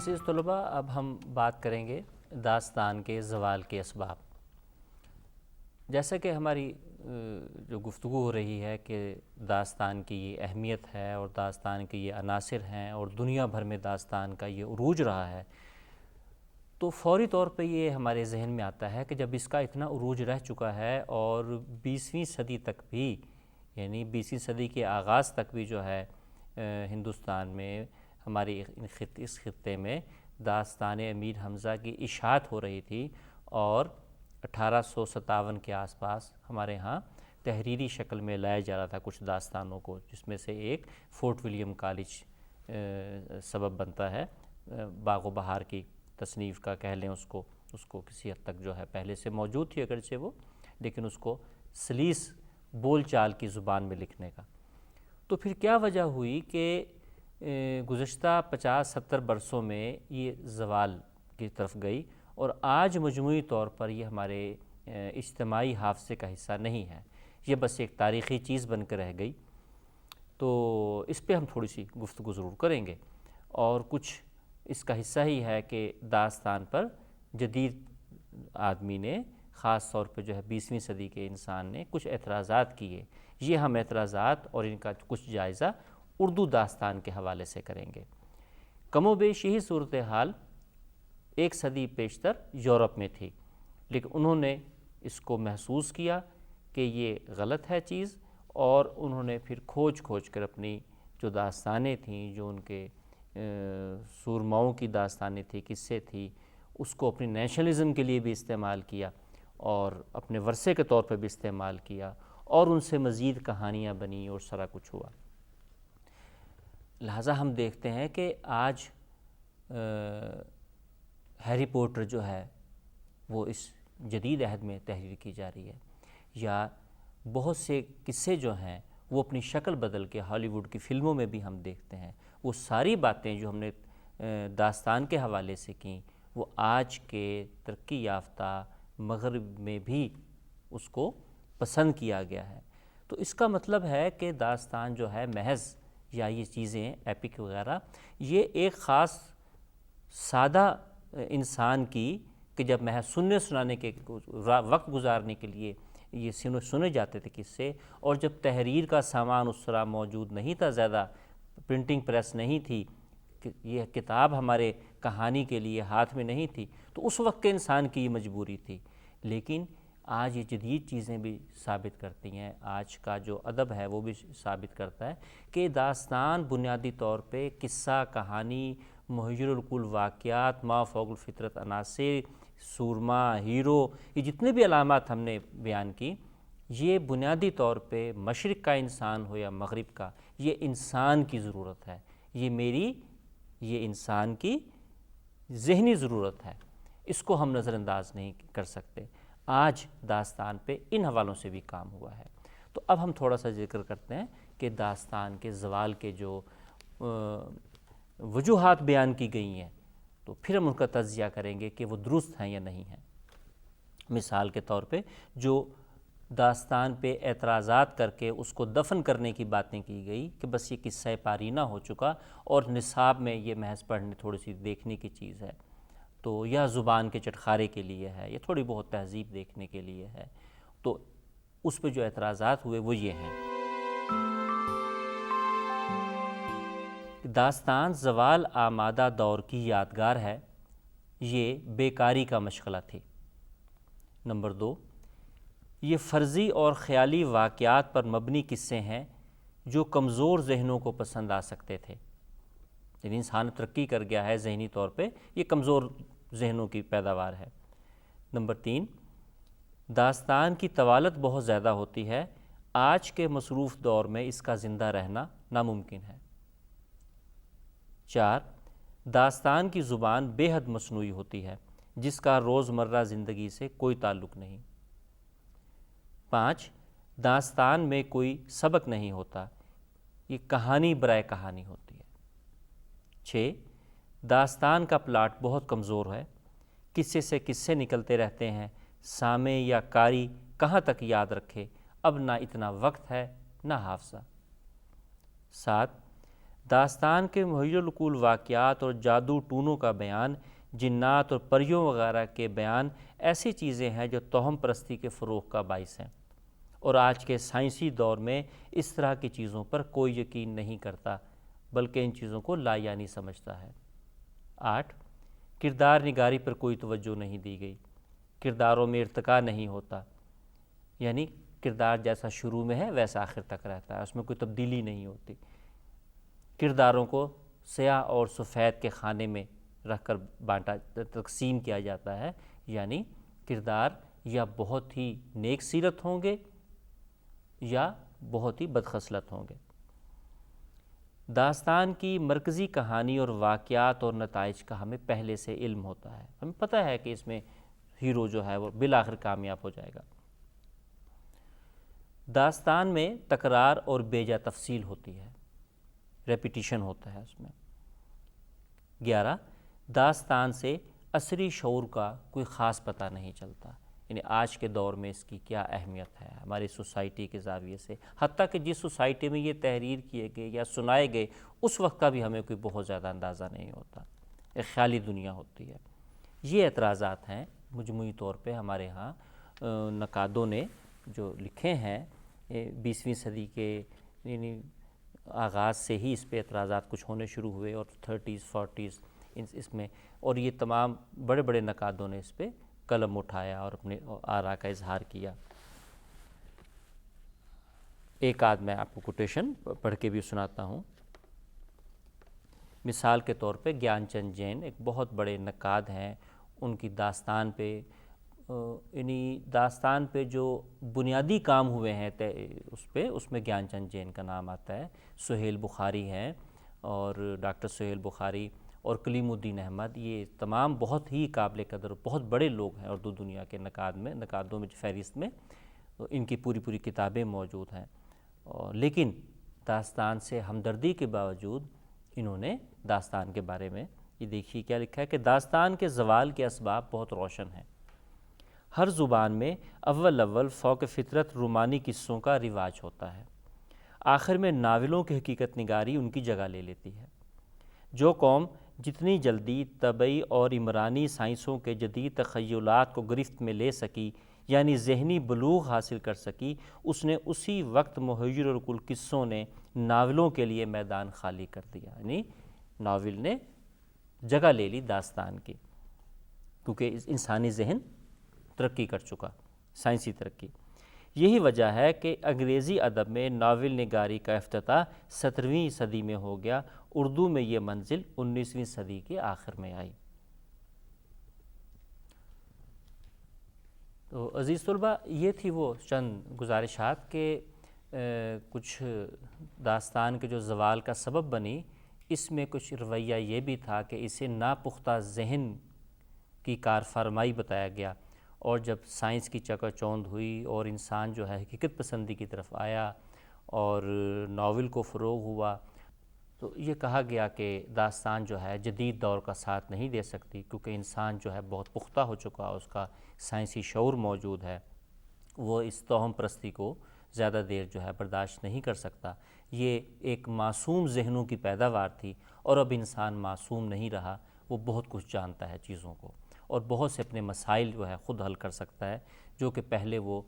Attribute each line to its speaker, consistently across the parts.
Speaker 1: عزیز طلباء، اب ہم بات کریں گے داستان کے زوال کے اسباب۔ جیسا کہ ہماری جو گفتگو ہو رہی ہے کہ داستان کی یہ اہمیت ہے اور داستان کے یہ عناصر ہیں اور دنیا بھر میں داستان کا یہ عروج رہا ہے، تو فوری طور پہ یہ ہمارے ذہن میں آتا ہے کہ جب اس کا اتنا عروج رہ چکا ہے اور 20ویں صدی تک بھی، یعنی 20ویں صدی کے آغاز تک بھی جو ہے ہندوستان میں ہماری اس خطے میں داستان امیر حمزہ کی اشاعت ہو رہی تھی، اور 1857 کے آس پاس ہمارے ہاں تحریری شکل میں لایا جا رہا تھا کچھ داستانوں کو، جس میں سے ایک فورٹ ولیم کالج سبب بنتا ہے۔ باغ و بہار کی تصنیف کا کہہ لیں اس کو کسی حد تک جو ہے پہلے سے موجود تھی اگرچہ وہ، لیکن اس کو سلیس بول چال کی زبان میں لکھنے کا۔ تو پھر کیا وجہ ہوئی کہ گزشتہ 50-70 برسوں میں یہ زوال کی طرف گئی، اور آج مجموعی طور پر یہ ہمارے اجتماعی حافظے کا حصہ نہیں ہے، یہ بس ایک تاریخی چیز بن کے رہ گئی۔ تو اس پہ ہم تھوڑی سی گفتگو ضرور کریں گے، اور کچھ اس کا حصہ ہی ہے کہ داستان پر جدید آدمی نے، خاص طور پہ جو ہے 20ویں صدی کے انسان نے کچھ اعتراضات کیے۔ یہ ہم اعتراضات اور ان کا کچھ جائزہ اردو داستان کے حوالے سے کریں گے۔ کم و بیش یہی صورتحال ایک صدی پیشتر یورپ میں تھی، لیکن انہوں نے اس کو محسوس کیا کہ یہ غلط ہے چیز، اور انہوں نے پھر کھوج کر اپنی جو داستانیں تھیں، جو ان کے سورماؤں کی داستانیں تھیں، قصے تھی، اس کو اپنی نیشنلزم کے لیے بھی استعمال کیا اور اپنے ورثے کے طور پہ بھی استعمال کیا، اور ان سے مزید کہانیاں بنیں اور سارا کچھ ہوا۔ لہٰذا ہم دیکھتے ہیں کہ آج ہیری پوٹر جو ہے وہ اس جدید عہد میں تحریر کی جا رہی ہے، یا بہت سے قصے جو ہیں وہ اپنی شکل بدل کے ہالی ووڈ کی فلموں میں بھی ہم دیکھتے ہیں۔ وہ ساری باتیں جو ہم نے داستان کے حوالے سے کیں، وہ آج کے ترقی یافتہ مغرب میں بھی اس کو پسند کیا گیا ہے۔ تو اس کا مطلب ہے کہ داستان جو ہے محض، یا یہ چیزیں ایپک وغیرہ، یہ ایک خاص سادہ انسان کی، کہ جب محض سننے سنانے کے وقت گزارنے کے لیے یہ سنے جاتے تھے قصے، اور جب تحریر کا سامان اس طرح موجود نہیں تھا، زیادہ پرنٹنگ پریس نہیں تھی، یہ کتاب ہمارے کہانی کے لیے ہاتھ میں نہیں تھی، تو اس وقت کے انسان کی یہ مجبوری تھی۔ لیکن آج یہ جدید چیزیں بھی ثابت کرتی ہیں، آج کا جو ادب ہے وہ بھی ثابت کرتا ہے کہ داستان بنیادی طور پہ قصہ، کہانی، محیر العقول واقعات، ما فوق الفطرت عناصر، سورما، ہیرو، یہ جتنے بھی علامات ہم نے بیان کی، یہ بنیادی طور پہ مشرق کا انسان ہو یا مغرب کا، یہ انسان کی ضرورت ہے، یہ انسان کی ذہنی ضرورت ہے، اس کو ہم نظر انداز نہیں کر سکتے۔ آج داستان پہ ان حوالوں سے بھی کام ہوا ہے۔ تو اب ہم تھوڑا سا ذکر کرتے ہیں کہ داستان کے زوال کے جو وجوہات بیان کی گئی ہیں، تو پھر ہم ان کا تجزیہ کریں گے کہ وہ درست ہیں یا نہیں ہیں۔ مثال کے طور پہ جو داستان پہ اعتراضات کر کے اس کو دفن کرنے کی باتیں کی گئی کہ بس یہ قصہ پارینہ ہو چکا اور نصاب میں یہ محض پڑھنے تھوڑی سی دیکھنے کی چیز ہے، تو یا زبان کے چٹخارے کے لیے ہے، یا تھوڑی بہت تہذیب دیکھنے کے لیے ہے، تو اس پہ جو اعتراضات ہوئے وہ یہ ہیں۔ داستان زوال آمادہ دور کی یادگار ہے، یہ بیکاری کا مشغلہ تھی۔ نمبر 2، یہ فرضی اور خیالی واقعات پر مبنی قصے ہیں جو کمزور ذہنوں کو پسند آ سکتے تھے، یعنی انسان ترقی کر گیا ہے ذہنی طور پہ، یہ کمزور ذہنوں کی پیداوار ہے۔ نمبر 3، داستان کی طوالت بہت زیادہ ہوتی ہے، آج کے مصروف دور میں اس کا زندہ رہنا ناممکن ہے۔ 4، داستان کی زبان بے حد مصنوعی ہوتی ہے جس کا روزمرہ زندگی سے کوئی تعلق نہیں۔ 5، داستان میں کوئی سبق نہیں ہوتا، یہ کہانی برائے کہانی ہوتی ہے۔ 6، داستان کا پلاٹ بہت کمزور ہے، قصے سے قصے نکلتے رہتے ہیں، سامع یا قاری کہاں تک یاد رکھے، اب نہ اتنا وقت ہے نہ حافظہ۔ 7، داستان کے محیر العقول واقعات اور جادو ٹونوں کا بیان، جنات اور پریوں وغیرہ کے بیان ایسی چیزیں ہیں جو توہم پرستی کے فروغ کا باعث ہیں، اور آج کے سائنسی دور میں اس طرح کی چیزوں پر کوئی یقین نہیں کرتا بلکہ ان چیزوں کو لا یعنی سمجھتا ہے۔ 8، کردار نگاری پر کوئی توجہ نہیں دی گئی، کرداروں میں ارتقاء نہیں ہوتا، یعنی کردار جیسا شروع میں ہے ویسا آخر تک رہتا ہے، اس میں کوئی تبدیلی نہیں ہوتی۔ کرداروں کو سیاہ اور سفید کے خانے میں رکھ کر تقسیم کیا جاتا ہے، یعنی کردار یا بہت ہی نیک سیرت ہوں گے یا بہت ہی بدخصلت ہوں گے۔ داستان کی مرکزی کہانی اور واقعات اور نتائج کا ہمیں پہلے سے علم ہوتا ہے، ہمیں پتہ ہے کہ اس میں ہیرو جو ہے وہ بالآخر کامیاب ہو جائے گا۔ داستان میں تکرار اور بیجا تفصیل ہوتی ہے، ریپیٹیشن ہوتا ہے اس میں۔ 11، داستان سے عصری شعور کا کوئی خاص پتہ نہیں چلتا، یعنی آج کے دور میں اس کی کیا اہمیت ہے ہماری سوسائٹی کے زاویے سے، حتیٰ کہ جس سوسائٹی میں یہ تحریر کیے گئے یا سنائے گئے اس وقت کا بھی ہمیں کوئی بہت زیادہ اندازہ نہیں ہوتا، ایک خیالی دنیا ہوتی ہے۔ یہ اعتراضات ہیں مجموعی طور پہ ہمارے ہاں نقادوں نے جو لکھے ہیں 20ویں صدی کے، یعنی آغاز سے ہی اس پہ اعتراضات کچھ ہونے شروع ہوئے، اور 30s 40s اس میں، اور یہ تمام بڑے بڑے نقادوں نے اس پہ قلم اٹھایا اور اپنے آراء کا اظہار کیا۔ ایک آدھ میں آپ کو کوٹیشن پڑھ کے بھی سناتا ہوں۔ مثال کے طور پہ گیان چند جین ایک بہت بڑے نقاد ہیں، ان کی داستان پہ یعنی داستان پہ جو بنیادی کام ہوئے ہیں اس میں گیان چند جین کا نام آتا ہے۔ سہیل بخاری ہیں، اور ڈاکٹر سہیل بخاری اور کلیم الدین احمد، یہ تمام بہت ہی قابل قدر بہت بڑے لوگ ہیں اردو دنیا کے نقادوں میں فہرست میں، ان کی پوری کتابیں موجود ہیں، لیکن داستان سے ہمدردی کے باوجود انہوں نے داستان کے بارے میں یہ دیکھیے کیا لکھا ہے کہ داستان کے زوال کے اسباب بہت روشن ہیں۔ ہر زبان میں اول فوق فطرت رومانی قصوں کا رواج ہوتا ہے، آخر میں ناولوں کی حقیقت نگاری ان کی جگہ لے لیتی ہے۔ جو قوم جتنی جلدی طبعی اور عمرانی سائنسوں کے جدید تخیلات کو گرفت میں لے سکی، یعنی ذہنی بلوغ حاصل کر سکی، اس نے اسی وقت محیر العقول قصوں نے ناولوں کے لیے میدان خالی کر دیا، یعنی ناول نے جگہ لے لی داستان کی، کیونکہ انسانی ذہن ترقی کر چکا، سائنسی ترقی۔ یہی وجہ ہے کہ انگریزی ادب میں ناول نگاری کا افتتاح 17ویں صدی میں ہو گیا، اردو میں یہ منزل 19ویں صدی کے آخر میں آئی۔ تو عزیز طلبہ، یہ تھی وہ چند گزارشات کہ کچھ داستان کے جو زوال کا سبب بنی، اس میں کچھ رویہ یہ بھی تھا کہ اسے ناپختہ ذہن کی کار فرمائی بتایا گیا، اور جب سائنس کی چکا چوند ہوئی اور انسان جو ہے حقیقت پسندی کی طرف آیا اور ناول کو فروغ ہوا، تو یہ کہا گیا کہ داستان جو ہے جدید دور کا ساتھ نہیں دے سکتی، کیونکہ انسان جو ہے بہت پختہ ہو چکا، اس کا سائنسی شعور موجود ہے، وہ اس توہم پرستی کو زیادہ دیر جو ہے برداشت نہیں کر سکتا۔ یہ ایک معصوم ذہنوں کی پیداوار تھی، اور اب انسان معصوم نہیں رہا، وہ بہت کچھ جانتا ہے چیزوں کو، اور بہت سے اپنے مسائل جو ہے خود حل کر سکتا ہے، جو کہ پہلے وہ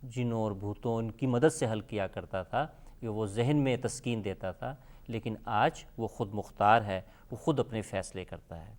Speaker 1: جنوں اور بھوتوں ان کی مدد سے حل کیا کرتا تھا، کہ وہ ذہن میں تسکین دیتا تھا، لیکن آج وہ خود مختار ہے، وہ خود اپنے فیصلے کرتا ہے۔